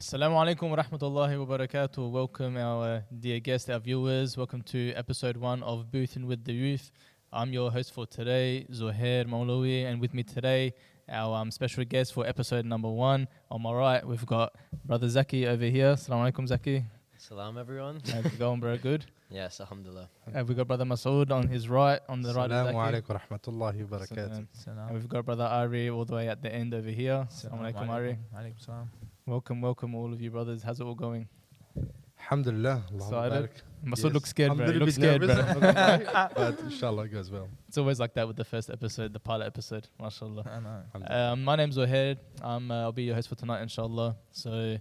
Assalamu alaikum wa rahmatullahi wa barakatuh. Welcome our dear guests, our viewers. Welcome to episode 1 of Boothin with the Youth. I'm your host for today, Zuhair Maulawi, and with me today, our special guest for episode number 1. On my right, we've got Brother Zaki over here. Assalamu alaikum, Zaki. Salam everyone. How's it going, bro? Good? Yes, alhamdulillah. We've got Brother Masood on his right, on the right of Zaki. Assalamu alaikum wa rahmatullahi wa barakatuh. And we've got Brother Ari all the way at the end over here. Assalamu alaikum, Ari. Alaikum salam. Welcome all of you brothers. How's it all going? Alhamdulillah. Excited? Masood Yes. looks scared, I'm bro. a He little looks bit scared, nervous, bro. I'm not gonna lie, but inshallah it goes well. It's always like that with the first episode, the pilot episode. MashaAllah. I know. Alhamdulillah. My name's Zohair. I'll be your host for tonight, inshallah. So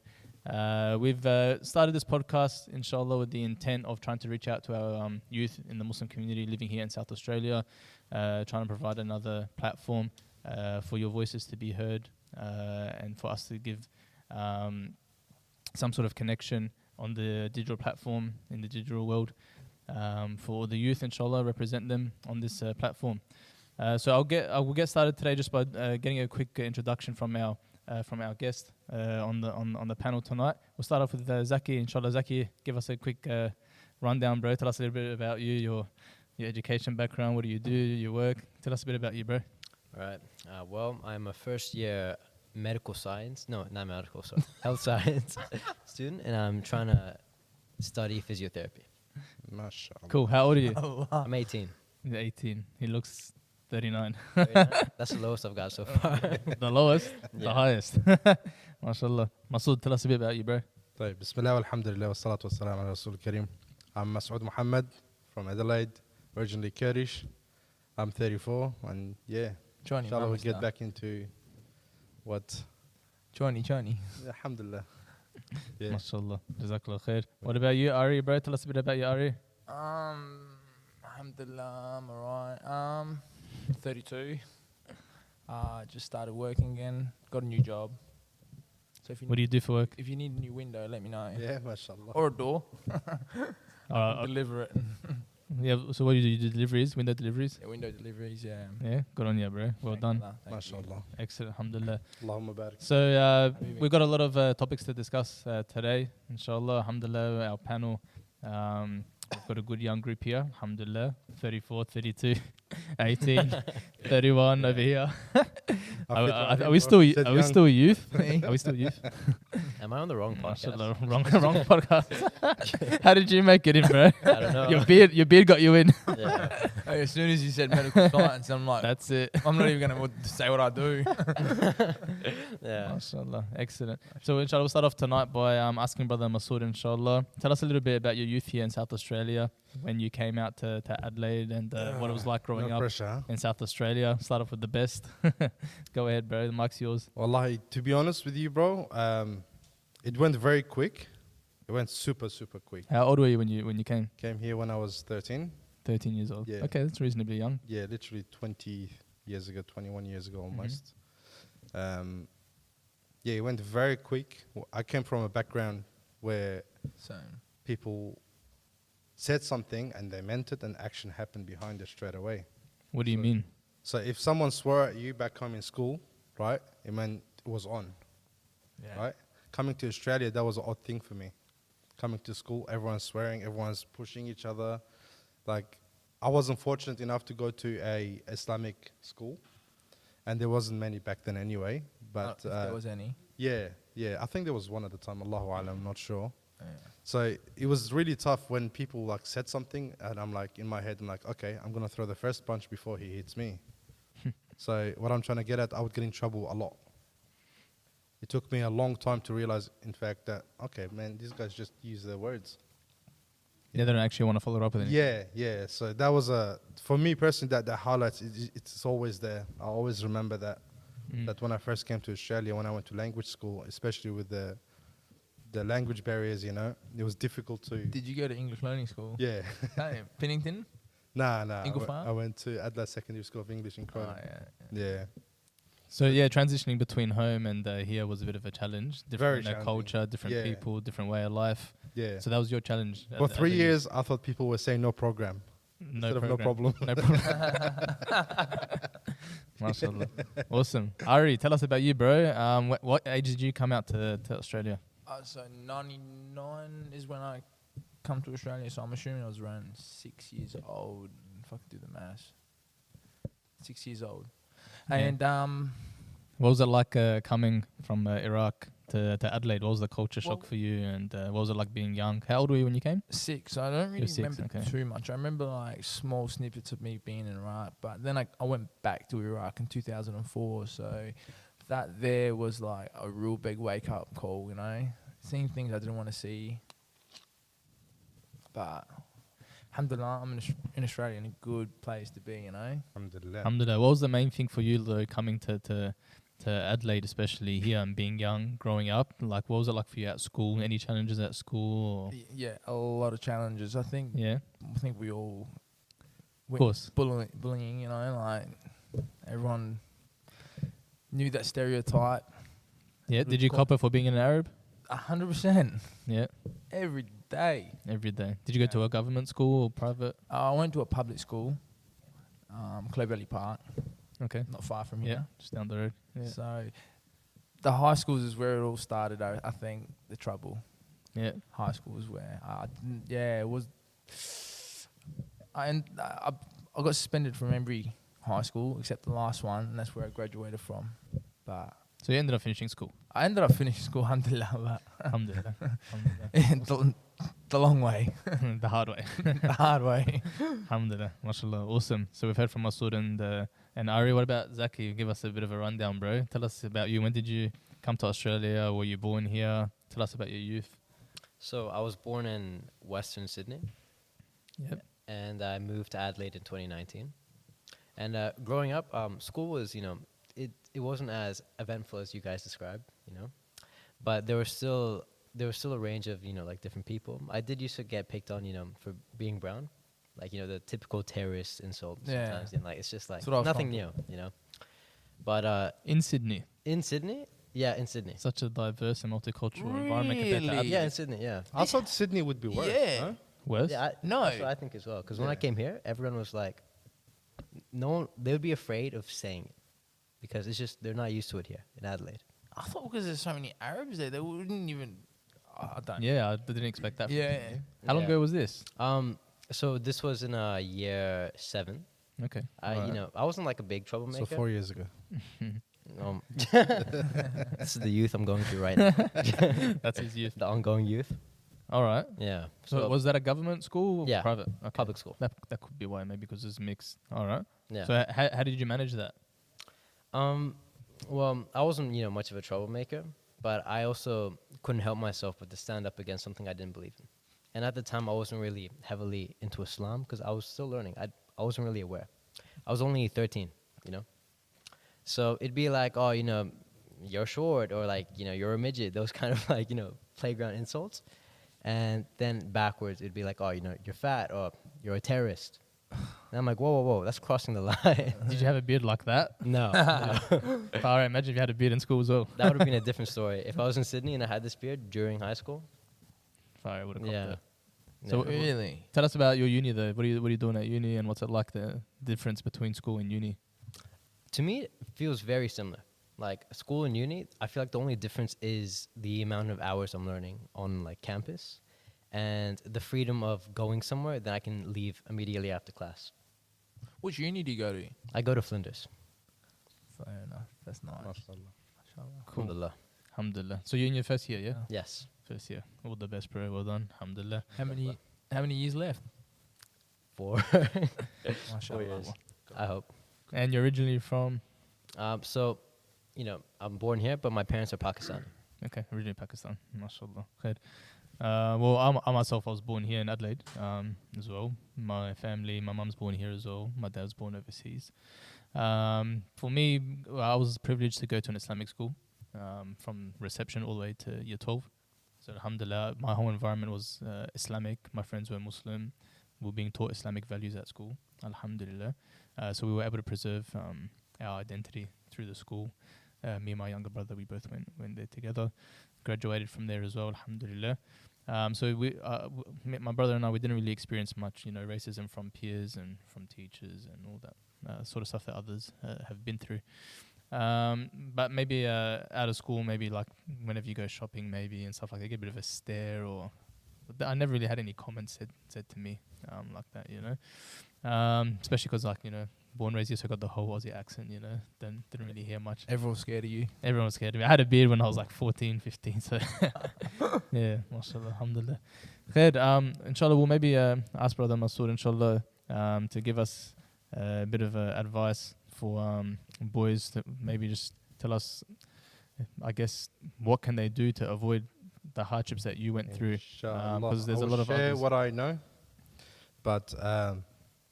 we've started this podcast, inshallah, with the intent of trying to reach out to our youth in the Muslim community living here in South Australia, trying to provide another platform for your voices to be heard and for us to give some sort of connection on the digital platform, in the digital world, for the youth, inshallah, represent them on this platform. So I will get started today just by getting a quick introduction from our guest on the panel tonight. We'll start off with Zaki. Inshallah, Zaki, give us a quick rundown, bro. Tell us a little bit about you, your education background. What do you do? Your work. Tell us a bit about you, bro. All right. Well, I'm a first year medical science. No, not medical, sorry. Health science student, and I'm trying to study physiotherapy. MashaAllah. Cool. How old are you? I'm 18. He's 18. He looks 39. That's the lowest I've got so far. The lowest, the Yeah. highest. MashaAllah. Masood, tell us a bit about you, bro. طيب بسم الله والحمد لله والصلاة والسلام على رسول الكريم. I'm Masood Muhammad from Adelaide, originally Kurdish. I'm 34 and yeah, Johnny, inshallah we'll get back into what Johnny. Alhamdulillah. Yeah. MashaAllah. Jazakallah khair. What about you, Ari, bro? Tell us a bit about you, Ari. Alhamdulillah, I'm alright. 32. Just started working again. Got a new job. So if you What do you do for work? if you need a new window, let me know. Yeah, mashallah. Or a door. Uh, Deliver it. yeah, so what do you do? You do deliveries, window deliveries? Yeah, window deliveries. Yeah. Yeah, good on you, bro. Well done. Thank you. MashaAllah. Excellent, alhamdulillah. Allahumma barik. So we've got a lot of topics to discuss today, inshallah, alhamdulillah, our panel. We've got a good young group here, alhamdulillah, 34, 32, 18, 31 over here. Are we still youth? Are we still youth? Am I on the wrong podcast? MashaAllah, wrong podcast. How did you make it in, bro? I don't know. Your beard got you in. Yeah. Hey, as soon as you said medical science, I'm like, That's it. I'm not even gonna say what I do. Yeah. MashaAllah, excellent. So inshallah, we'll start off tonight by asking Brother Masood, inshallah. Tell us a little bit about your youth here in South Australia, when you came out to Adelaide and what it was like growing No up pressure, huh? in South Australia. Start off with the best. Go ahead, bro. The mic's yours. Wallahi, to be honest with you, bro, it went very quick. It went super quick. How old were you when you came? Came here when I was 13. 13 years old. Yeah. Okay, that's reasonably young. Yeah, literally 20 years ago, 21 years ago almost. Yeah, it went very quick. I came from a background where So people said something and they meant it and action happened behind it straight away. What do you So- mean? So if someone swore at you back home in school, right, it meant it was on, yeah. right? Coming to Australia, that was an odd thing for me. Coming to school, everyone's swearing, everyone's pushing each other. Like, I wasn't fortunate enough to go to a Islamic school, and there wasn't many back then anyway. But If there was any. yeah, I think there was one at the time. Allahu alam, I'm not sure. Yeah. So it was really tough when people like said something, and I'm like in my head, I'm like, okay, I'm gonna throw the first punch before he hits me. So what I'm trying to get at, I would get in trouble a lot. It took me a long time to realize, in fact, that okay, man, these guys just use their words. Yeah, they don't actually want to follow up with anything. Yeah. So that was for me personally, that highlights. It's always there. I always remember that. Mm. That when I first came to Australia, when I went to language school, especially with the language barriers, you know, it was difficult to. Did you go to English learning school? Yeah. Hey, Pennington. Nah. Inglefire? I went to Adelaide Secondary School of English in Croydon. Yeah. So yeah, transitioning between home and here was a bit of a challenge. Very Different challenging. culture, different Yeah. people, different way of life. Yeah. So that was your challenge. For 3 years, I thought people were saying no program. No instead of program. no problem. No problem. MashaAllah. Awesome. Ari, tell us about you, bro. What age did you come out to Australia? So 99 is when I come to Australia. So I'm assuming I was around 6 years old. If I can do the maths. 6 years old. Yeah. And What was it like coming from Iraq to Adelaide? What was the culture shock Well- for you? And what was it like being young? How old were you when you came? 6. I don't really 6, remember okay. too much. I remember like small snippets of me being in Iraq, but then I went back to Iraq in 2004. So that there was like a real big wake up call, you know, seeing things I didn't want to see. But alhamdulillah, I'm in Australia in a good place to be, you know. Alhamdulillah. Alhamdulillah. What was the main thing for you though, coming to Adelaide, especially here and being young, growing up? Like, what was it like for you at school? Any challenges at school? Or? Yeah, a lot of challenges. I think Yeah, we all of course. bullying, you know, like everyone knew that stereotype. Yeah. Did you cop it for being an Arab? 100%. Yeah, Every day. every day. Did you go to a government school or private? I went to a public school, Clovelly Park, Okay. not far from Yeah, here. just down the road. Yeah. So the high schools is where it all started, I think, the trouble. Yeah. High school is where, it was. I got suspended from every high school except the last one, and that's where I graduated from. But So you ended up finishing school. I ended up finishing school, alhamdulillah, but Alhamdulillah. Alhamdulillah. the long way, The hard way. the hard way. Alhamdulillah. MashaAllah. Awesome. So we've heard from Masood and Ari. What about Zaki? Give us a bit of a rundown, bro. Tell us about you. When did you come to Australia? Were you born here? Tell us about your youth. So I was born in Western Sydney, Yep. and I moved to Adelaide in 2019. And growing up, school was, it wasn't as eventful as you guys described, but there was still a range of, like different people. I did used to get picked on, for being brown, like, the typical terrorist insult Yeah. sometimes. And like, it's just like That's what I was nothing thinking. new. But In Sydney. in Sydney, yeah, in Sydney. Such a diverse and multicultural environment compared to Really? Adelaide. Yeah, in Sydney, yeah. I thought Sydney would be worse. Yeah. no? Worse? Yeah, No. that's what I think as well. Because when I Yeah. came here, everyone was like, no one, they would be afraid of saying it because it's just they're not used to it here in Adelaide. I thought because there's so many Arabs there, they wouldn't even. I don't. Yeah, I didn't expect that. from Yeah. you. How long Yeah. ago was this? So this was in year 7. Okay. I Alright. I wasn't like a big troublemaker. So 4 years ago. This is the youth I'm going through right now. That's his youth. The ongoing youth. All right. Yeah. So was that a government school or Yeah, private? Okay. public school. That could be why, maybe because it's mixed. All right. Yeah. So how did you manage that? Well, I wasn't, much of a troublemaker, but I also couldn't help myself but to stand up against something I didn't believe in. And at the time, I wasn't really heavily into Islam because I was still learning. I wasn't really aware. I was only 13, So it'd be like, oh, you're short, or like, you're a midget. Those kind of like, playground insults. And then backwards, it'd be like, oh, you're fat, or you're a terrorist. And I'm like, whoa, that's crossing the line. Did you have a beard like that? No. All right. Imagine if you had a beard in school as well. That would have been a different story. If I was in Sydney and I had this beard during high school, Fire would have yeah. got that. So Yeah. Really? Tell us about your uni though. What are you doing at uni, and what's it like, the difference between school and uni? To me, it feels very similar. Like school and uni, I feel like the only difference is the amount of hours I'm learning on like campus, and the freedom of going somewhere that I can leave immediately after class. Which uni do you go to? I go to Flinders. Fair enough. That's nice. MashaAllah. Mashallah. Cool. Alhamdulillah. Alhamdulillah. So you're in your first year, yeah? Yes. First year. All the best, bro. Well done. Alhamdulillah. How many years left? 4. Mashallah. years. I hope. And you're originally from? So, I'm born here, but my parents are Pakistani. Okay, originally Pakistan. MashaAllah. Khair. Well, I myself, I was born here in Adelaide as well. My family, my mum's born here as well. My dad's born overseas. For me, I was privileged to go to an Islamic school from reception all the way to year 12. So alhamdulillah, my whole environment was Islamic. My friends were Muslim. We were being taught Islamic values at school. Alhamdulillah. So we were able to preserve our identity through the school. Me and my younger brother, we both went there together. Graduated from there as well, alhamdulillah. So my brother and I, we didn't really experience much, racism from peers and from teachers and all that sort of stuff that others have been through. But maybe out of school, maybe like whenever you go shopping, maybe and stuff like that, get a bit of a stare or. I never really had any comments said to me like that, you know. Especially because like, you know, born raised here, so I got the whole Aussie accent, you know. Then didn't really hear much. Everyone's scared of you. Everyone was scared of me. I had a beard when I was like 14, 15. So yeah, mashallah, alhamdulillah. Khair, inshallah, we'll maybe ask Brother Masood, inshallah, to give us a bit of advice for boys to maybe just tell us, I guess, what can they do to avoid the hardships that you went through. Because there's a lot of share others. what I know, but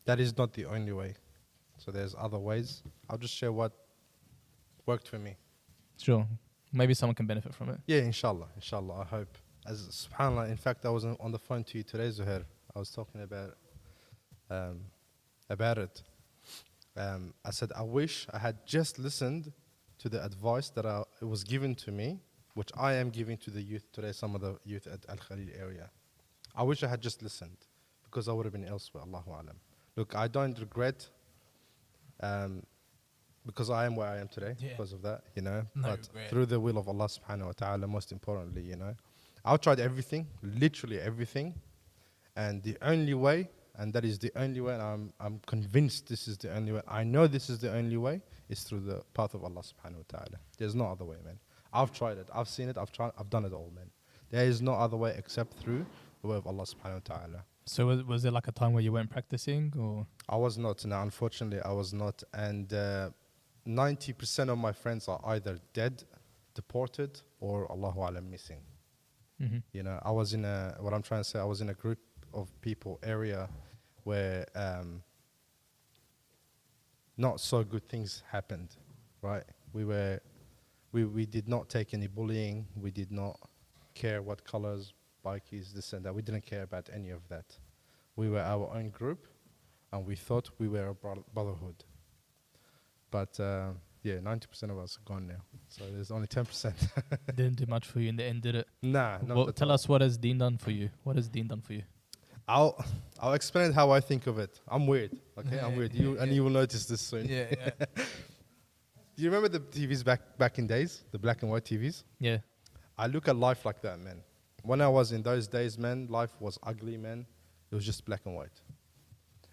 that is not the only way. So there's other ways. I'll just share what worked for me. Sure. Maybe someone can benefit from it. Yeah, inshallah, I hope. As subhanallah, in fact, I was on the phone to you today, Zuhair. I was talking about it. I said, I wish I had just listened to the advice that it was given to me, which I am giving to the youth today, some of the youth at Al Khalil area. I wish I had just listened, because I would have been elsewhere, Allahu Alam. Look, I don't regret, because I am where I am today, because of that, you know. No but regret. through the will of Allah subhanahu wa ta'ala, most importantly, you know. I've tried everything, literally everything, and the only way, and that is the only way, and I'm convinced this is the only way, I know this is the only way, is through the path of Allah subhanahu wa ta'ala. There's no other way, man. I've tried it, I've seen it, I've done it all, man. There is no other way except through the way of Allah subhanahu wa ta'ala. So was there like a time where you weren't practicing, or? I was not, no, unfortunately I was not, and 90% of my friends are either dead, deported, or Allahu Alam missing. Mm-hmm. You know, I was in a group of people area where not so good things happened, right? We did not take any bullying. We did not care what colors, bike is, this and that. We didn't care about any of that. We were our own group, and we thought we were a brotherhood. But yeah, 90% of us are gone now. So there's only 10%. Didn't do much for you in the end, did it? Nah, not Well, at tell all. us, what has Deen done for you? What has Deen done for you? I'll explain how I think of it. I'm weird, okay? I'm weird. Yeah. You will notice this soon. Yeah. Do you remember the TVs back in days, the black and white TVs? Yeah. I look at life like that, man. When I was in those days, man, life was ugly, man. It was just black and white.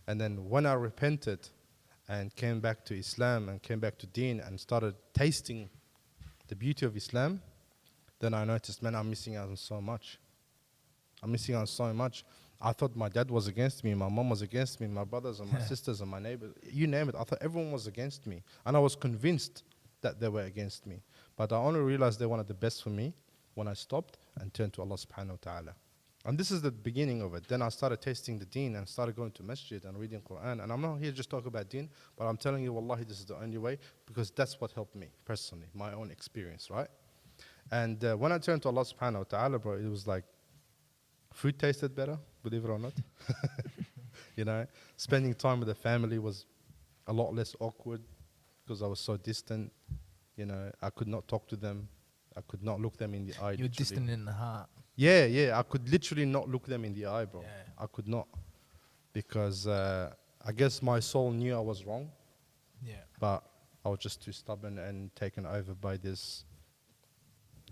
And then when I repented and came back to Islam and came back to Deen and started tasting the beauty of Islam, then I noticed, man, I'm missing out on so much. I thought my dad was against me, my mom was against me, my brothers and my sisters and my neighbors, you name it. I thought everyone was against me. And I was convinced that they were against me. But I only realized they wanted the best for me when I stopped and turned to Allah subhanahu wa ta'ala. And this is the beginning of it. Then I started tasting the deen and started going to masjid and reading Quran. And I'm not here just talk about deen, but I'm telling you, wallahi, this is the only way, because that's what helped me personally, my own experience, right? And when I turned to Allah subhanahu wa ta'ala, bro, it was like, food tasted better, believe it or not. You know, spending time with the family was a lot less awkward because I was so distant. You know, I could not talk to them. I could not look them in the eye. You're literally. distant in the heart. Yeah. I could literally not look them in the eye, bro. Yeah. I could not. Because I guess my soul knew I was wrong, Yeah. but I was just too stubborn and taken over by this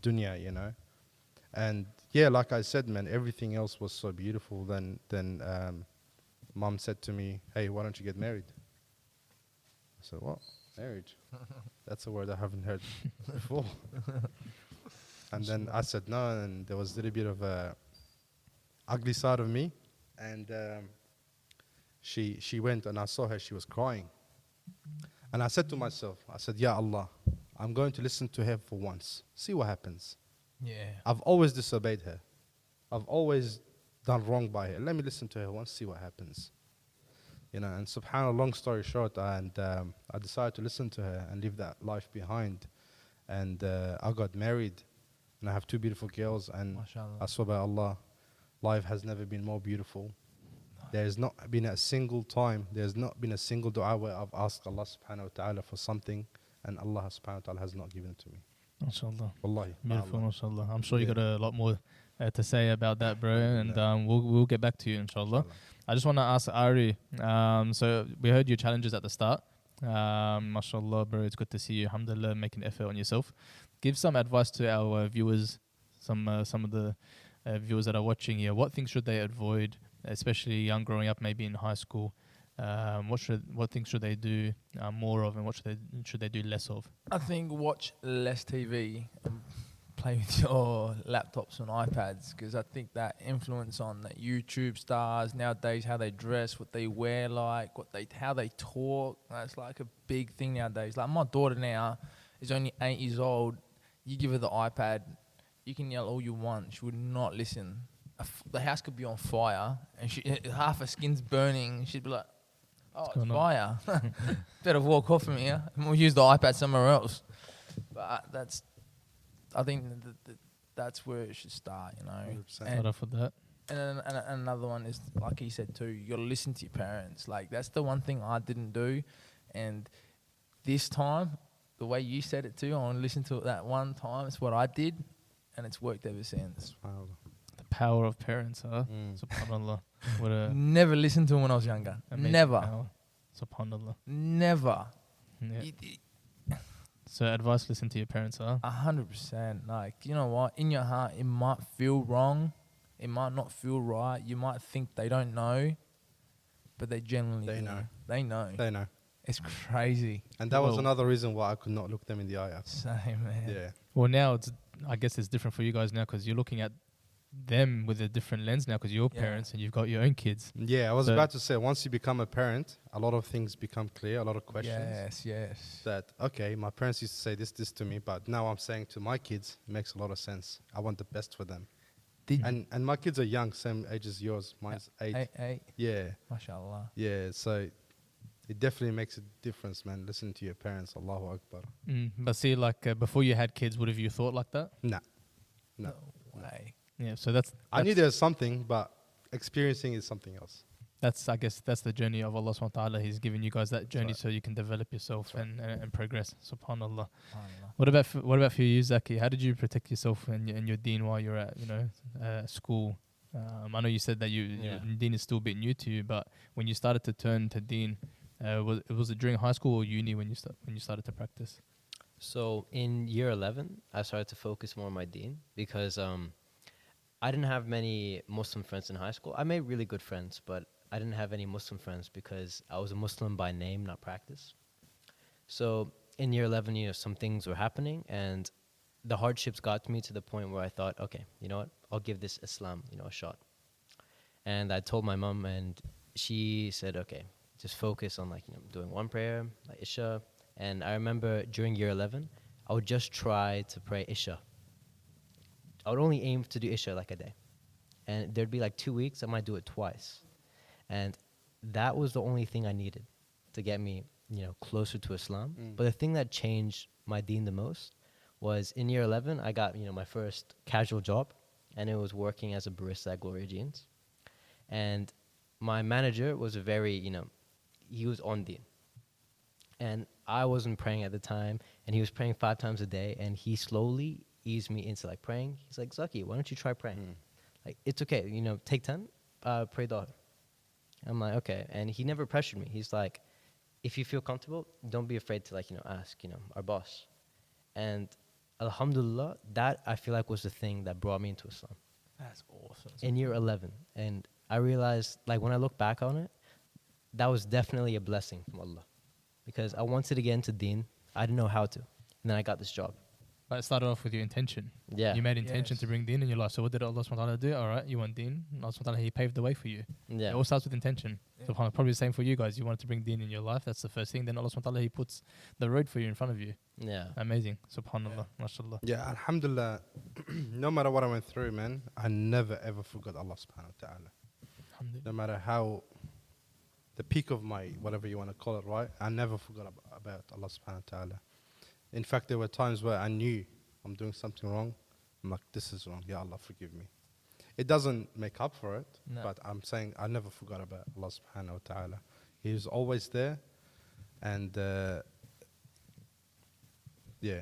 dunya, you know. And yeah, like I said, man, everything else was so beautiful. Then mom said to me, hey, why don't you get married? I said, what? Marriage? That's a word I haven't heard before. And then I said no, and there was a little bit of a ugly side of me. And she went, and I saw her, she was crying. And I said to myself, I said, Ya Allah, I'm going to listen to her for once. See what happens. Yeah. I've always disobeyed her. I've always done wrong by her. Let me listen to her once, see what happens. You know, and subhanAllah, long story short, and I decided to listen to her and leave that life behind. And I got married, and I have 2 beautiful girls. And MashaAllah. I swear by Allah, life has never been more beautiful. There's not been a single time, there's not been a single dua where I've asked Allah subhanahu wa ta'ala for something, and Allah subhanahu wa ta'ala has not given it to me. MashaAllah. Wallahi. Beautiful, Allah. mashallah. I'm sure you Yeah. got a lot more to say about that, bro. And we'll get back to you, inshallah. I just want to ask Ari. So we heard your challenges at the start. MashaAllah, bro. It's good to see you. Alhamdulillah, making effort on yourself. Give some advice to our viewers, some of the viewers that are watching here. What things should they avoid, especially young growing up, maybe in high school? What things should they do more of, and what should they do less of? I think watch less TV and play with your laptops and iPads, because I think that influence on that YouTube stars nowadays, how they dress, what they wear, like how they talk, that's like a big thing nowadays. Like my daughter now is only 8 years old. You give her the iPad, you can yell all you want, she would not listen. The house could be on fire and half her skin's burning. She'd be like, "Oh, it's fire! Better walk off from here. And we'll use the iPad somewhere else." But I think that's where it should start, you know. Start off with that. And another one is, like he said too, you got to listen to your parents. Like, that's the one thing I didn't do. And this time, the way you said it too, I want to listen to it that one time. It's what I did, and it's worked ever since. Wow. The power of parents, huh? Subhanallah. What a Never listened to them when I was younger. amazing Never. power. Subhanallah. Never. Yeah. So advice, listen to your parents, huh? 100%. Like, you know what? In your heart, it might feel wrong. It might not feel right. You might think they don't know, but they genuinely They do. know. They know. They know. It's crazy. And that was Well- another reason why I could not look them in the eye after. Same, man. Yeah. Well, now I guess it's different for you guys now because you're looking at them with a different lens now because you're Yeah. parents and you've got your own kids. Yeah, I was So- about to say, once you become a parent, a lot of things become clear, a lot of questions. Yes. That, okay, my parents used to say this to me, but now I'm saying to my kids, it makes a lot of sense. I want the best for them. And my kids are young, same age as yours. Mine's 8. Eight. Yeah, MashaAllah. yeah. So it definitely makes a difference, man. Listen to your parents. Allahu Akbar. But see, like before you had kids, would have you thought like that? Nah. No way. Yeah. So that's I knew there was something, but experiencing is something else. I guess that's the journey of Allah subhanahu wa ta'ala. He's given you guys that journey right. so you can develop yourself That's and progress. Subhanallah. SubhanAllah. What about for you, Zaki? How did you protect yourself and your deen while you're at school? I know you said that your deen is still a bit new to you, but when you started to turn to deen, was it during high school or uni when you started to practice? So in year 11, I started to focus more on my deen because I didn't have many Muslim friends in high school. I made really good friends, but I didn't have any Muslim friends because I was a Muslim by name, not practice. So in year 11, some things were happening, and the hardships got to me to the point where I thought, okay, you know what? I'll give this Islam, a shot. And I told my mom, and she said, okay, just focus on doing one prayer, like Isha. And I remember during year 11, I would just try to pray Isha. I would only aim to do Isha like a day. And there'd be 2 weeks, I might do it twice. And that was the only thing I needed to get me, closer to Islam. But the thing that changed my deen the most was in year 11, I got, my first casual job, and it was working as a barista at Gloria Jeans. And my manager was he was on deen. And I wasn't praying at the time, and he was praying 5 times a day, and he slowly eased me into praying. He's like, Zaki, why don't you try praying? It's okay, take 10, pray Dahr. I'm like, okay. And he never pressured me. He's like, if you feel comfortable, don't be afraid to ask, our boss. And alhamdulillah, that I feel like was the thing that brought me into Islam. That's awesome. In year 11. And I realized, when I look back on it, that was definitely a blessing from Allah. Because I wanted to get into deen. I didn't know how to. And then I got this job. But it started off with your intention. Yeah. You made intention Yes. to bring deen in your life. So what did Allah subhanahu wa ta'ala do? All right, you want deen. Allah subhanahu wa ta'ala, He paved the way for you. Yeah. It all starts with intention. Yeah. SubhanAllah, probably the same for you guys. You wanted to bring deen in your life. That's the first thing. Then Allah subhanahu wa ta'ala, He puts the road for you in front of you. Yeah. Amazing. Subhanallah. MashaAllah. Yeah, alhamdulillah. No matter what I went through, man, I never ever forgot Allah subhanahu wa ta'ala. Alhamdulillah. No matter how, the peak of my, whatever you want to call it, right? I never forgot about Allah subhanahu wa ta'ala. In fact, there were times where I knew I'm doing something wrong. I'm like, this is wrong. Ya Allah, forgive me. It doesn't make up for it, No. but I'm saying I never forgot about Allah subhanahu wa ta'ala. He was always there. And yeah.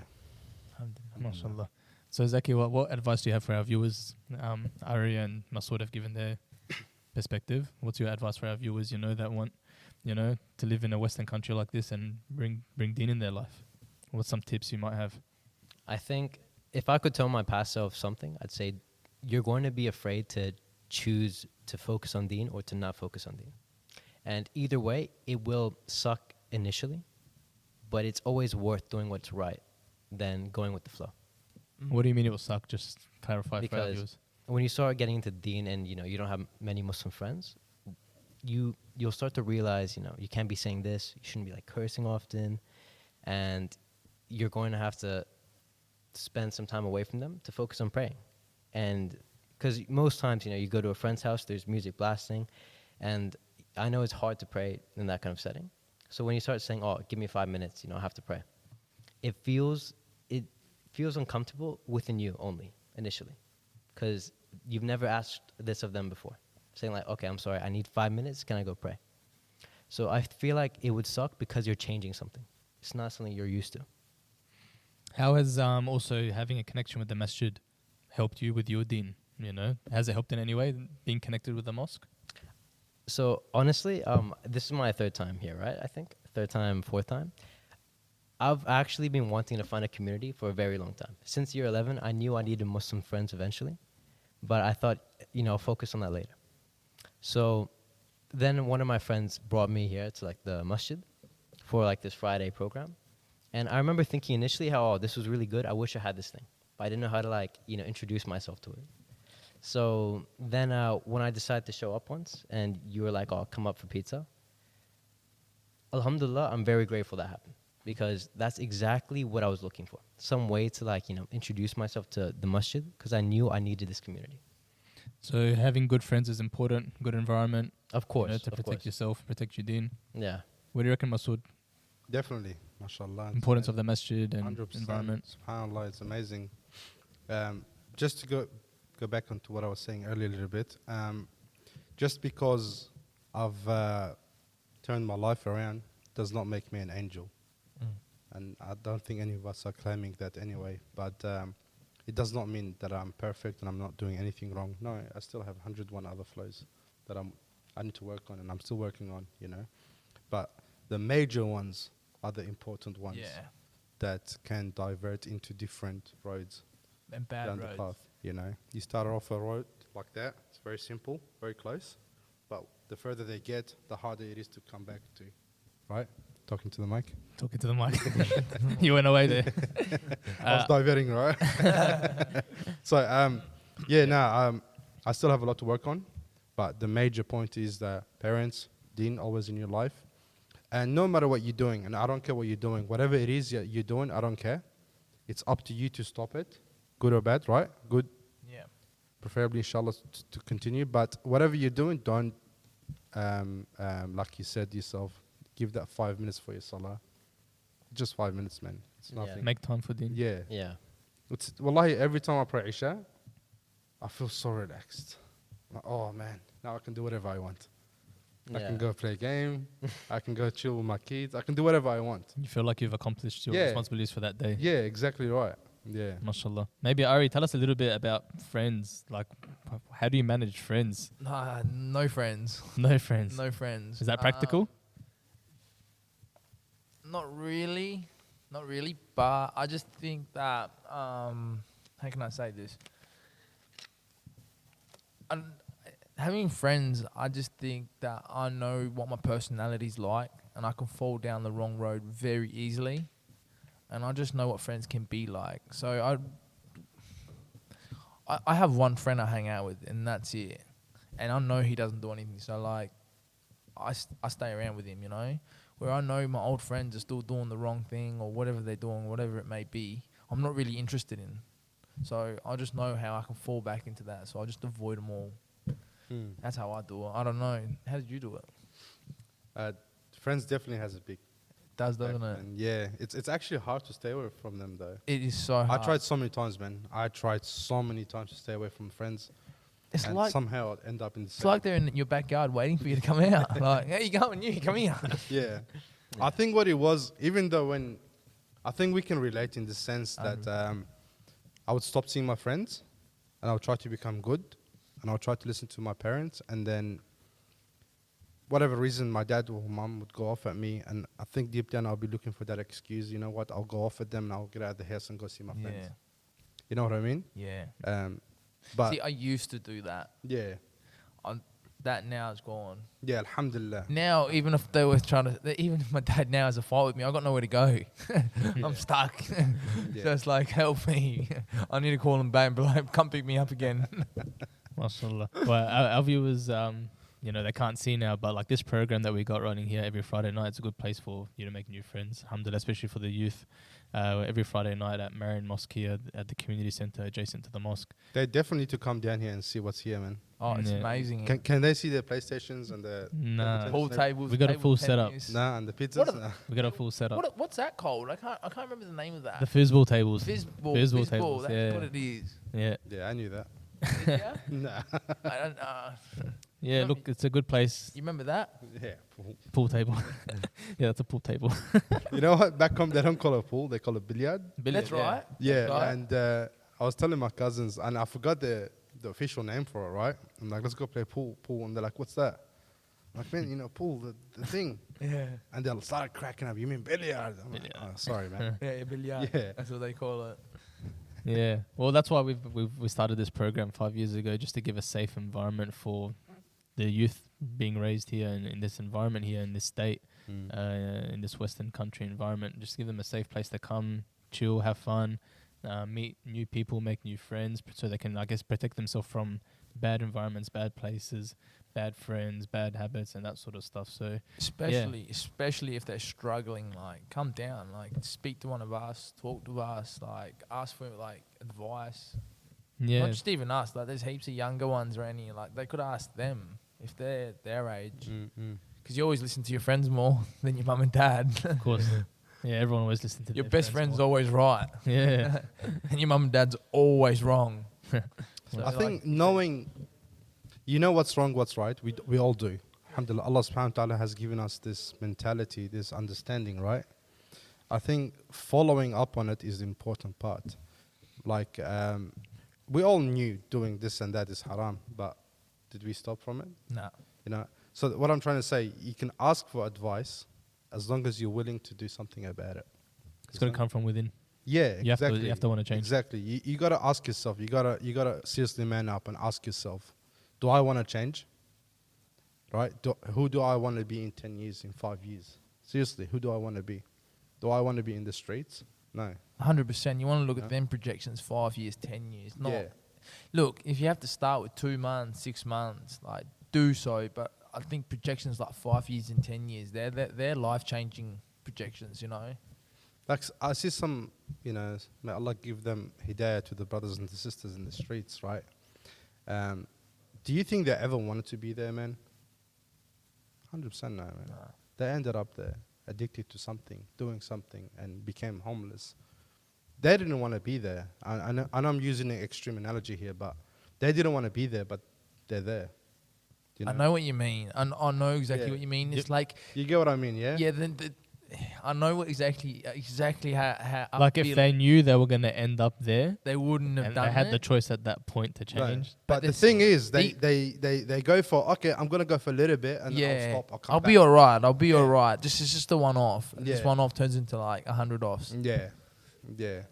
MashaAllah. So Zaki, what advice do you have for our viewers? Ari and Masood have given their perspective. What's your advice for our viewers, that want you know, to live in a Western country like this and bring deen in their life? What's some tips you might have? I think if I could tell my past self something, I'd say you're going to be afraid to choose to focus on deen or to not focus on deen. And either way, it will suck initially, but it's always worth doing what's right than going with the flow. What do you mean it will suck? Just clarify for our Because viewers. when you start getting into deen and, you don't have many Muslim friends, you'll start to realize, you can't be saying this, you shouldn't be like cursing often, and you're going to have to spend some time away from them to focus on praying. And because most times, you go to a friend's house, there's music blasting, and I know it's hard to pray in that kind of setting. So when you start saying, oh, give me 5 minutes, I have to pray, it feels uncomfortable within you only initially, because you've never asked this of them before, saying like, okay, I'm sorry, I need 5 minutes, can I go pray? So I feel like it would suck because you're changing something. It's not something you're used to. How has also having a connection with the masjid helped you with your deen? Has it helped in any way, being connected with the mosque? So honestly, this is my third time here, right? I think fourth time. I've actually been wanting to find a community for a very long time. Since year 11, I knew I needed Muslim friends eventually, but I thought, I'll focus on that later. So then one of my friends brought me here to like the masjid for like this Friday program. And I remember thinking initially how, this was really good. I wish I had this thing, but I didn't know how to introduce myself to it. So then when I decided to show up once and you were like, oh, come up for pizza. Alhamdulillah, I'm very grateful that happened, because that's exactly what I was looking for. Some way to introduce myself to the masjid, because I knew I needed this community. So having good friends is important, good environment. Of course. To protect yourself, protect your deen. Yeah. What do you reckon, Masood? Definitely, mashallah. Importance of the masjid and 100%. environment. SubhanAllah, it's amazing. Just to go back onto what I was saying earlier a little bit, just because I've turned my life around does not make me an angel. And I don't think any of us are claiming that anyway. But it does not mean that I'm perfect and I'm not doing anything wrong. No, I still have 101 other flows that I need to work on, and I'm still working on, But the major ones are the important ones that can divert into different roads And bad down roads. the path. You start off a road like that. It's very simple, very close. But the further they get, the harder it is to come back to. Right? Talking to the mic. Talking to the mic. You went away there. I was diverting, right? So, I still have a lot to work on. But the major point is that parents, deen, always in your life. And no matter what you're doing, and I don't care what you're doing, whatever it is you're doing, I don't care. It's up to you to stop it, good or bad, right? Good, Yeah. preferably, inshallah, to continue. But whatever you're doing, don't, like you said yourself, give that 5 minutes for your salah. Just 5 minutes, man. It's Yeah. nothing. Make time for deen. Yeah. Yeah. It's, wallahi, every time I pray Isha, I feel so relaxed. Like, oh, man, now I can do whatever I want. I can go play a game. I can go chill with my kids. I can do whatever I want. You feel like you've accomplished your responsibilities for that day. Yeah, exactly right. Yeah. MashaAllah. Maybe Ari, tell us a little bit about friends. Like, how do you manage friends? Nah, no friends. No friends. No friends. Is that practical? Not really. Not really. But I just think that, how can I say this? Having friends, I just think that I know what my personality's like, and I can fall down the wrong road very easily. And I just know what friends can be like. So I have one friend I hang out with, and that's it. And I know he doesn't do anything. So like, I stay around with him, Where I know my old friends are still doing the wrong thing or whatever they're doing, whatever it may be, I'm not really interested in. So I just know how I can fall back into that. So I just avoid them all. That's how I do it. I don't know. How did you do it? Friends definitely has a big Doesn't impact, it? man. Yeah, it's actually hard to stay away from them though. It is so hard. I tried so many times, man. I tried so many times to stay away from friends. It's and like somehow I'd end up in the it's like they're in your backyard waiting for you to come out. Like, hey, you going? You come here. yeah. I think what it was, even though I think we can relate in the sense that I would stop seeing my friends and I would try to become good and I would try to listen to my parents, and then whatever reason, my dad or mum would go off at me, and I think deep down I'll be looking for that excuse. You know what? I'll go off at them, and I'll get out of the house and go see my friends. You know what I mean? Yeah. But See, I used to do that. yeah, That now is gone. yeah, alhamdulillah. Now, even if they were trying to, even if my dad now has a fight with me, I got nowhere to go. I'm stuck. Yeah. So it's like, help me. I need to call him back and be like, come pick me up again. MashaAllah. Well, our viewers, you know, they can't see now, but like this program that we got running here every Friday night, it's a good place for you to make new friends. Alhamdulillah, especially for the youth. Every Friday night at Marion Mosque here at the community center adjacent to the mosque. They definitely need to come down here and see what's here, man. Oh, it's Yeah. amazing. Can they see the PlayStations and the Nah, Pool tables. We got a table full setup. tennis. nah and the pizzas? What Nah. we got a full setup. What's that called? I can't remember the name of that. The foosball tables. Fizzball. Fizzball Fizzball. tables, That's yeah. what it is. Yeah, Yeah, I knew that. Yeah? Nah. I don't, yeah. Look, it's a good place. you remember that? Yeah. Pool table. Yeah, that's a pool table. You know what? Back home, they don't call it pool. They call it billiard. That's right. Yeah, That's right. and I was telling my cousins, and I forgot the official name for it, right? I'm like, let's go play pool. And they're like, what's that? I'm like, man, you know, pool, the thing. Yeah. And they'll start cracking up. You mean billiard? I'm like, Billiard. oh, sorry, man. Yeah, billiard. Yeah. That's what they call it. Yeah. Well, that's why we started this program 5 years ago, just to give a safe environment for the youth being raised here in this environment here in this state, in this Western country environment. Just give them a safe place to come, chill, have fun, meet new people, make new friends, so they can, I guess, protect themselves from bad environments, bad places, bad friends, bad habits, and that sort of stuff. So Especially if they're struggling, like come down, like speak to one of us, talk to us, like ask for like advice. yeah, Not just even us, like there's heaps of younger ones around here, like they could ask them if they're their age. Because you always listen to your friends more than your mum and dad. of course. Yeah, everyone always listens to Your their best friend's more. always right. Yeah. And your mum and dad's always wrong. So I think knowing, you know what's wrong, what's right, we all do. Alhamdulillah, Allah subhanahu wa ta'ala has given us this mentality, this understanding, right? I think following up on it is the important part. Like, we all knew doing this and that is haram, but did we stop from it? nah. You know, so what I'm trying to say, you can ask for advice as long as you're willing to do something about it. It's got to come from within. Yeah, You exactly. have to want to change. Exactly. You got to ask yourself. You got to seriously man up and ask yourself, do I want to change? Right? Who do I want to be in 10 years, in 5 years? Seriously, who do I want to be? Do I want to be in the streets? No. 100%. You want to look Yeah. at them projections 5 years, 10 years. Not, Yeah. Look, if you have to start with 2 months, 6 months, like do so. But I think projections like 5 years and 10 years, they're life-changing projections, you know? Like I see some, you know, may Allah give them hidayah to the brothers and the sisters in the streets, right? Do you think they ever wanted to be there, man? 100% no, man. Nah. They ended up there, addicted to something, doing something, and became homeless. They didn't want to be there. I know I'm using an extreme analogy here, but they didn't want to be there, but they're there. You I know what you mean. I know exactly Yeah. what you mean. You- It's like, You get what I mean, yeah? yeah, I know what exactly how I Like if feel. they knew they were going to end up there, they wouldn't have and done they had it. the choice at that point to Right. change. But the this- thing is, the- they go for, okay, I'm going to go for a little bit, and then I'll stop. I'll come I'll back. be alright. I'll be Yeah. alright. This is just a one-off. And This Yeah. one-off turns into like 100 offs. Yeah. Yeah.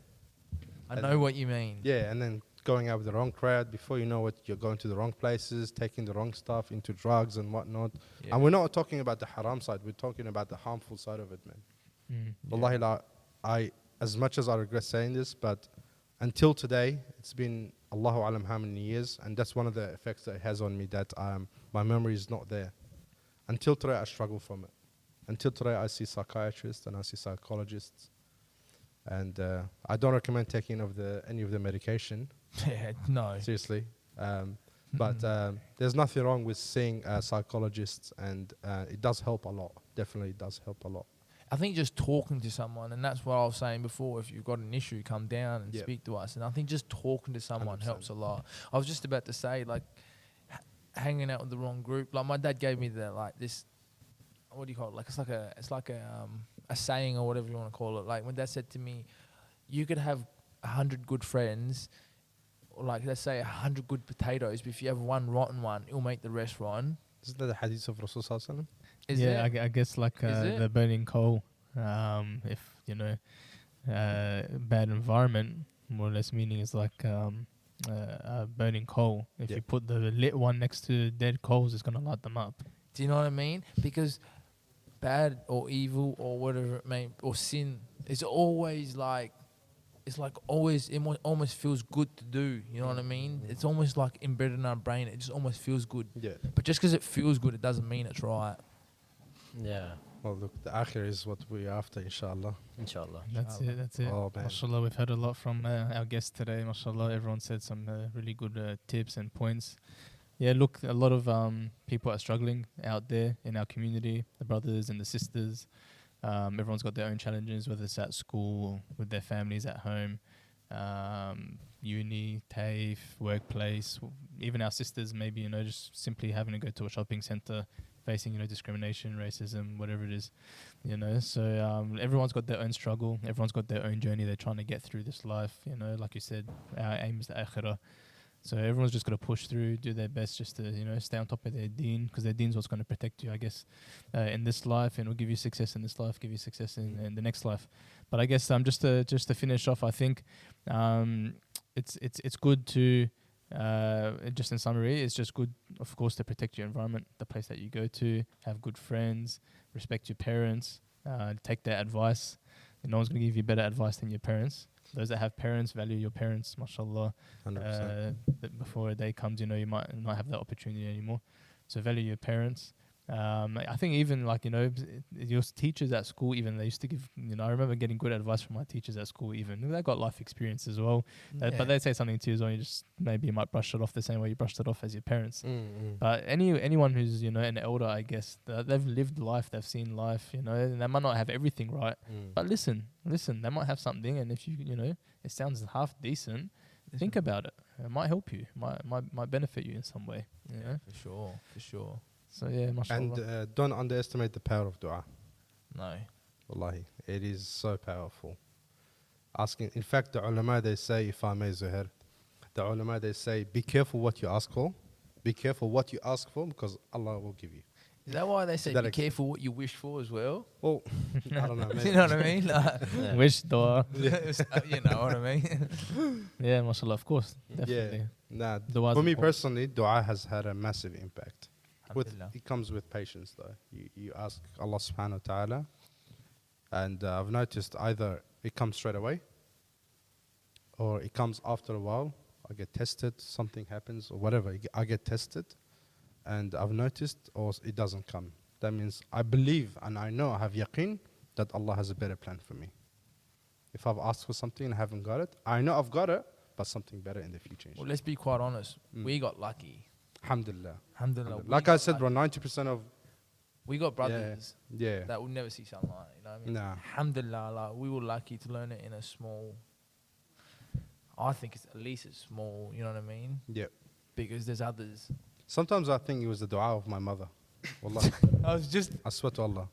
I And- know what you mean. Yeah, and then going out with the wrong crowd, before you know it, you're going to the wrong places, taking the wrong stuff, into drugs and whatnot. Yeah. And we're not talking about the haram side, we're talking about the harmful side of it, man. Wallahi, I, as much as I regret saying this, but until today, it's been Allahu alam how many years, and that's one of the effects that it has on me, that my memory is not there. Until today, I struggle from it. Until today, I see psychiatrists and I see psychologists, and I don't recommend taking any of the medication. Yeah, no. Seriously. But there's nothing wrong with seeing psychologists, and it does help a lot. Definitely does help a lot. I think just talking to someone, and that's what I was saying before, if you've got an issue, come down and Yep. speak to us. And I think just talking to someone 100%. helps a lot. I was just about to say, like, hanging out with the wrong group. Like, my dad gave me this, what do you call it? Like, it's like a saying or whatever you want to call it. Like, when Dad said to me, you could have 100 good friends, or like, let's say 100 good potatoes, but if you have one rotten one, it'll make the rest rotten. Isn't that the hadith of Rasul Sallallahu Alaihi Wasallam? Is yeah, it? I guess like Is it? the burning coal. If you know, bad environment, more or less meaning is like burning coal. If Yeah. you put the lit one next to dead coals, it's gonna light them up. Do you know what I mean? Because bad or evil or whatever it may, or sin, it's always like, it's like always, it almost feels good to do. You know what I mean? It's almost like embedded in our brain. It just almost feels good. Yeah. But just because it feels good, it doesn't mean it's right. Yeah, Well, look, the akhir is what we're after, inshallah. inshallah. That's it. That's it. Oh, man. Mashallah, we've heard a lot from our guests today. Mashallah, everyone said some really good tips and points. Yeah, look, a lot of people are struggling out there in our community, the brothers and the sisters. Everyone's got their own challenges, whether it's at school, with their families at home, uni, TAFE, workplace. Even our sisters, maybe, you know, just simply having to go to a shopping center, facing, you know, discrimination, racism, whatever it is, you know. So everyone's got their own struggle. Everyone's got their own journey they're trying to get through this life, you know. Like you said, our aim is the akhirah. So everyone's just got to push through, do their best just to, you know, stay on top of their deen, because their deen's what's going to protect you, I guess, in this life, and will give you success in this life, give you success in the next life. But I guess just to finish off, I think it's good to, just in summary, it's just good, of course, to protect your environment, the place that you go to, have good friends, respect your parents, take their advice. No one's going to give you better advice than your parents. Those that have parents, value your parents, mashallah. 100%. That before a day comes, you know, you might not have that opportunity anymore. So value your parents. I think even like, you know, your teachers at school, even they used to give, you know, I remember getting good advice from my teachers at school even. They got life experience as well. But they'd say something to you as well, you just, maybe you might brush it off the same way you brushed it off as your parents. But anyone who's, you know, an elder, I guess, they've lived life, they've seen life, you know, and they might not have everything right. But listen, they might have something, and if you know, it sounds half decent, think about it. It might help you, might benefit you in some way. You know? For sure. So yeah, mashallah. And don't underestimate the power of dua. No. Wallahi, it is so powerful. Asking, in fact, the ulama, they say, if I may, Zuhair, the ulama, they say, be careful what you ask for. Be careful what you ask for, because Allah will give you. Is that why they say That be ex- careful what you wish for as well? Well, I don't know. Maybe. You know what I mean? Like, Yeah. Wish dua. you know what I mean? Yeah, mashallah, of course, definitely. Nah, Dua's for me important. personally, dua has had a massive impact. Alhamdulillah. It comes with patience, though. You ask Allah subhanahu wa ta'ala, and I've noticed either it comes straight away, or it comes after a while. I get tested, something happens, or whatever. I get tested, and I've noticed, or it doesn't come. That means I believe and I know, I have yaqeen that Allah has a better plan for me. If I've asked for something and I haven't got it, I know I've got it, but something better in the future. Well, let's be quite honest. We got lucky. Alhamdulillah. Alhamdulillah. We Like I got said, bro, lucky. 90% of We got brothers yeah. that will never see sunlight. You know what I mean? Nah. Alhamdulillah, like we were lucky to learn it in a small. I think it's at least it's small. You know what I mean? Yeah. Because there's others. Sometimes I think it was the dua of my mother. Wallah. I was just. I swear to Allah.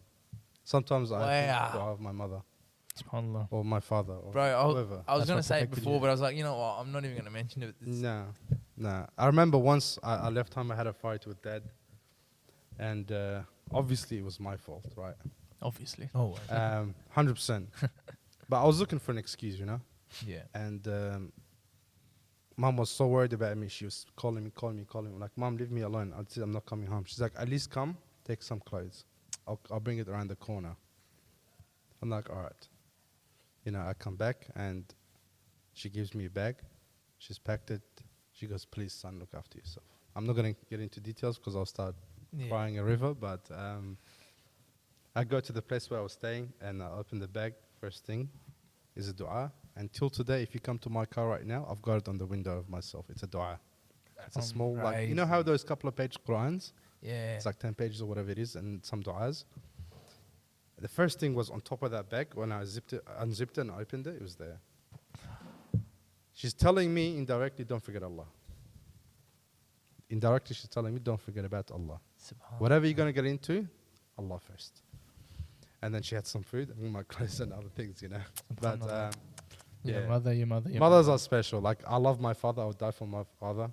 Sometimes I think Wow. it's the dua of my mother SubhanAllah. or my father or Bro, whoever. I was That's gonna what say it protected before, you. but I was like, you know what? I'm not even gonna mention it. It's- Nah. I remember once I left home, I had a fight with dad. And obviously it was my fault, right? Obviously. Oh, 100%. But I was looking for an excuse, you know? yeah. And mom was so worried about me. She was calling me. I'm like, Mom, leave me alone. I said, I'm not coming home. She's like, at least come, take some clothes. I'll bring it around the corner. I'm like, all right. You know, I come back and she gives me a bag. She's packed it. She goes, please, son, look after yourself. I'm not going to get into details because I'll start Yeah. crying a river. But I go to the place where I was staying and I open the bag. First thing is a dua. And till today, if you come to my car right now, I've got it on the window of myself. It's a dua. It's a small, like, you know how those couple of page Qur'ans? Yeah. It's like 10 pages or whatever it is, and some du'as. The first thing was on top of that bag. When I unzipped it and opened it, it was there. She's telling me indirectly, don't forget Allah. Indirectly, she's telling me, don't forget about Allah. Subhanallah. Whatever you're going to get into, Allah first. And then she had some food and my clothes and other things, you know. But Subhanallah. yeah. Your mother. Mothers are special. Like, I love my father. I would die for my father.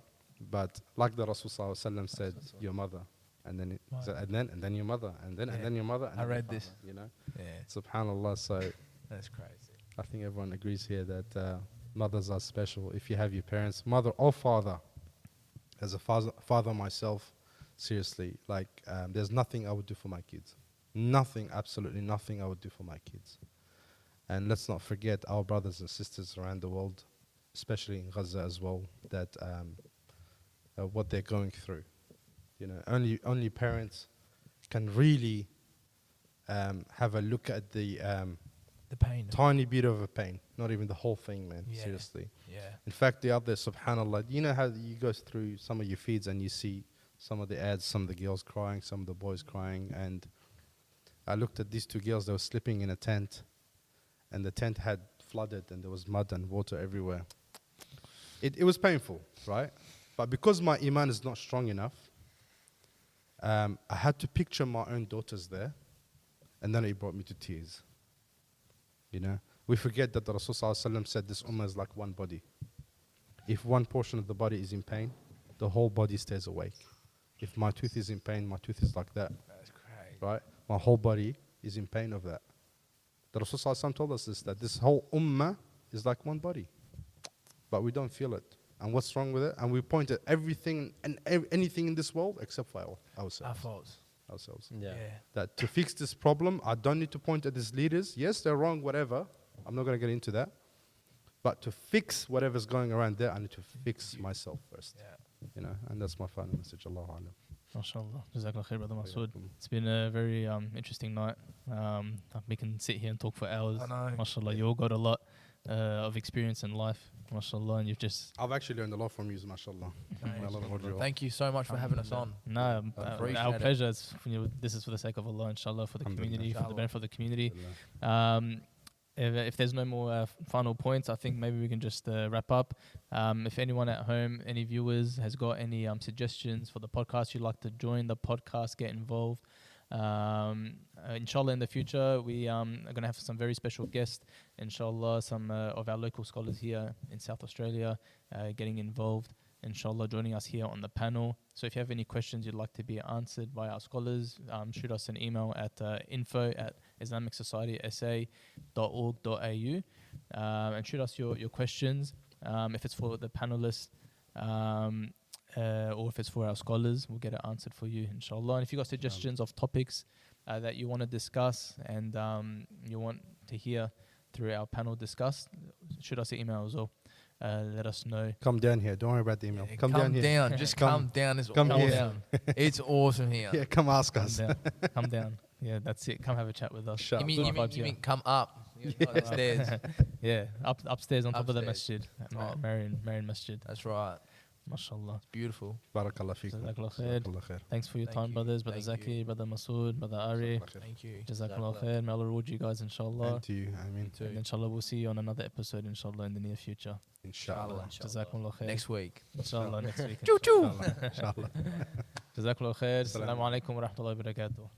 But like the Rasul Sallallahu Alaihi Wasallam said, your mother. and then Wow. and then your mother, and then Yeah. your mother. And I then your read this. father, you know. Yeah, Subhanallah. So that's crazy. I think everyone agrees here that mothers are special. If you have your parents, mother or father, as a father myself, seriously, like there's nothing I would do for my kids. Nothing, absolutely nothing I would do for my kids. And let's not forget our brothers and sisters around the world, especially in Gaza as well, that what they're going through. You know, only parents can really have a look at the The pain. tiny bit of a pain, not even the whole thing, man. Yeah. Seriously. Yeah. In fact, the other, subhanallah, you know how you go through some of your feeds and you see some of the ads, some of the girls crying, some of the boys crying, and I looked at these two girls, they were sleeping in a tent, and the tent had flooded and there was mud and water everywhere. It was painful, right? But because my iman is not strong enough, I had to picture my own daughters there, and then it brought me to tears. You know, we forget that the Rasul ﷺ said this ummah is like one body. If one portion of the body is in pain, the whole body stays awake. If my tooth is in pain, my tooth is like that, That's crazy. right? My whole body is in pain of that. The Rasul ﷺ told us this, that this whole ummah is like one body, but we don't feel it. And what's wrong with it? And we point at everything and anything in this world except for Our ourselves. faults. Ourselves. Yeah. That to fix this problem, I don't need to point at these leaders. Yes, they're wrong, whatever. I'm not going to get into that. But to fix whatever's going around there, I need to fix myself first. Yeah. You know, and that's my final message. Allahu Alam. MashaAllah. Jazakallah khair, Brother Masood. It's been a very interesting night. We can sit here and talk for hours. I know. MashaAllah, you all got a lot of experience in life. MashaAllah, and you've just... I've actually learned a lot from you, mashallah. May Allah reward you all. Thank you so much for having us on. No, Appreciate our it. pleasure. It's, this is for the sake of Allah, inshallah, for the Alhamdulillah. community, for the Inshallah. benefit of the community. Alhamdulillah. If there's no more final points, I think maybe we can just wrap up. If anyone at home, any viewers, has got any suggestions for the podcast, you'd like to join the podcast, get involved. Inshallah, in the future, we are going to have some very special guests. Inshallah, some of our local scholars here in South Australia getting involved. Inshallah, joining us here on the panel. So if you have any questions you'd like to be answered by our scholars, shoot us an email at info@islamicsociety.sa.org.au and shoot us your questions. If it's for the panelists or if it's for our scholars, we'll get it answered for you, inshallah. And if you've got suggestions of topics that you want to discuss and you want to hear through our panel discussed, shoot us an email as well. Let us know. Come down here. Don't worry about the email. Yeah, Come down here. Just Come- come down. It's come awesome. here. It's awesome here. Yeah, come ask Come us. down. Come down. Yeah, that's it. Come have a chat with us. Shut You mean, up. you mean, Vibes you here. mean come up? Not the stairs. Yeah, upstairs on top of the Upstairs. masjid, Oh. Marion Masjid. That's right. MashaAllah. Beautiful. Barakallah feekum. Jazakallah khair. Jazakallah khair. Thanks for your Thank time, you. brothers. Brother Thank you. Zaki, Brother Masood, Brother Ari. Jazakallah khair. Thank you. Jazakallah Jazakallah. khair. May Allah reward you guys, inshallah. And to you, I mean, Too. And inshallah, we'll see you on another episode, inshallah, in the near future. inshallah. Jazakallah khair. Next week. Inshallah, next week. Choo choo. Inshallah. Jazakallah khair. Assalamu Assalamu alaikum wa rahmatullahi wa barakatuh.